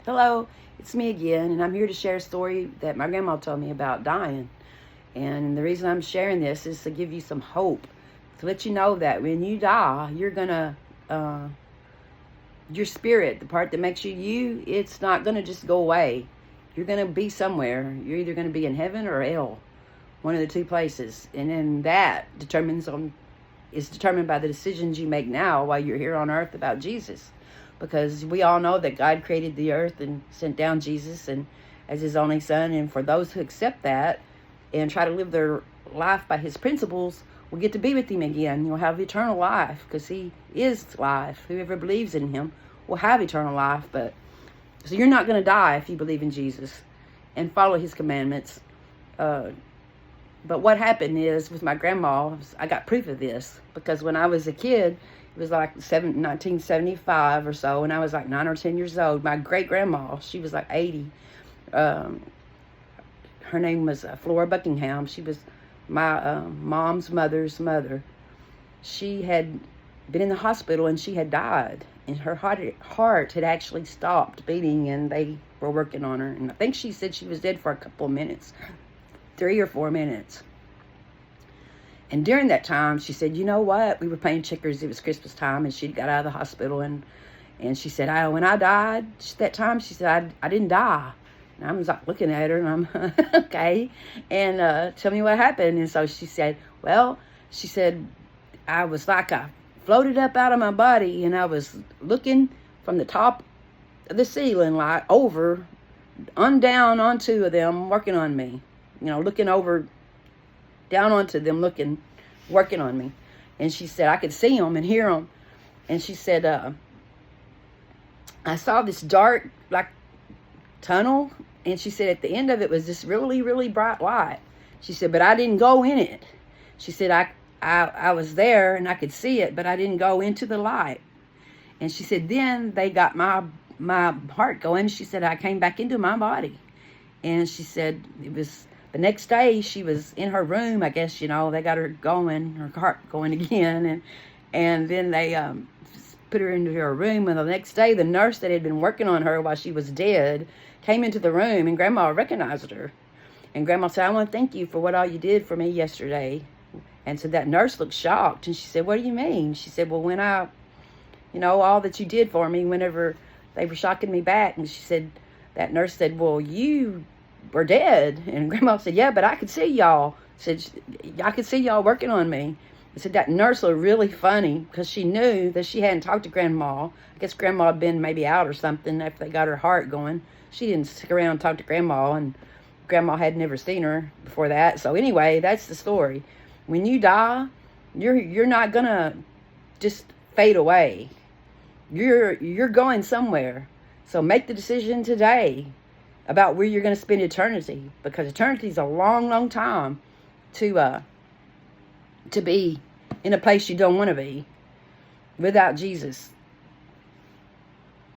Hello, it's me again, and I'm here to share a story that my grandma told me about dying. And the reason I'm sharing this is to give you some hope, to let you know that when you die, you're gonna, your spirit, the part that makes you you, it's not gonna just go away. You're gonna be somewhere. You're either gonna be in heaven or hell, one of the two places, and then that is determined by the decisions you make now while you're here on earth about Jesus. Because we all know that God created the earth and sent down Jesus and as his only son. And for those who accept that and try to live their life by his principles, will get to be with him again. You'll have eternal life because he is life. Whoever believes in him will have eternal life. But so you're not going to die if you believe in Jesus and follow his commandments. But what happened is with my grandma, I got proof of this because when I was a kid, it was like 1975 or so, and I was like 9 or 10 years old. My great-grandma, she was like 80. Her name was Flora Buckingham. She was my mom's mother's mother. She had been in the hospital, and she had died. And her heart had actually stopped beating, and they were working on her. And I think she said she was dead for a couple of minutes, 3 or 4 minutes. And during that time, she said, you know what? We were playing checkers. It was Christmas time, and she got out of the hospital. And she said, when I died that time, she said, I didn't die. And I was like looking at her, and I'm, okay. And tell me what happened. And so she said, well, she said, I was like, I floated up out of my body, and I was looking from the top of the ceiling, like over, down onto them, working on me. You know, looking over, down onto them, working on me. And she said, I could see them and hear them. And she said, I saw this dark, like, tunnel. And she said, at the end of it was this really, really bright light. She said, but I didn't go in it. She said, I was there and I could see it, but I didn't go into the light. And she said, then they got my heart going. She said, I came back into my body. And she said, it was the next day she was in her room. I guess, you know, they got her going, her heart going again. And then they put her into her room. And the next day, the nurse that had been working on her while she was dead came into the room, and Grandma recognized her. And Grandma said, I want to thank you for what all you did for me yesterday. And so that nurse looked shocked. And she said, what do you mean? She said, well, when all that you did for me whenever they were shocking me back. And she said, that nurse said, well, you were dead. And Grandma said, yeah, but I could see y'all. Said, I could see y'all working on me. I said, that nurse looked really funny because she knew that she hadn't talked to Grandma. I guess Grandma had been maybe out or something after they got her heart going. She didn't stick around and talk to Grandma, and Grandma had never seen her before that. So anyway, that's the story. When you die, you're not gonna just fade away. You're going somewhere. So make the decision today about where you're going to spend eternity, because eternity is a long, long time to be in a place you don't want to be without Jesus.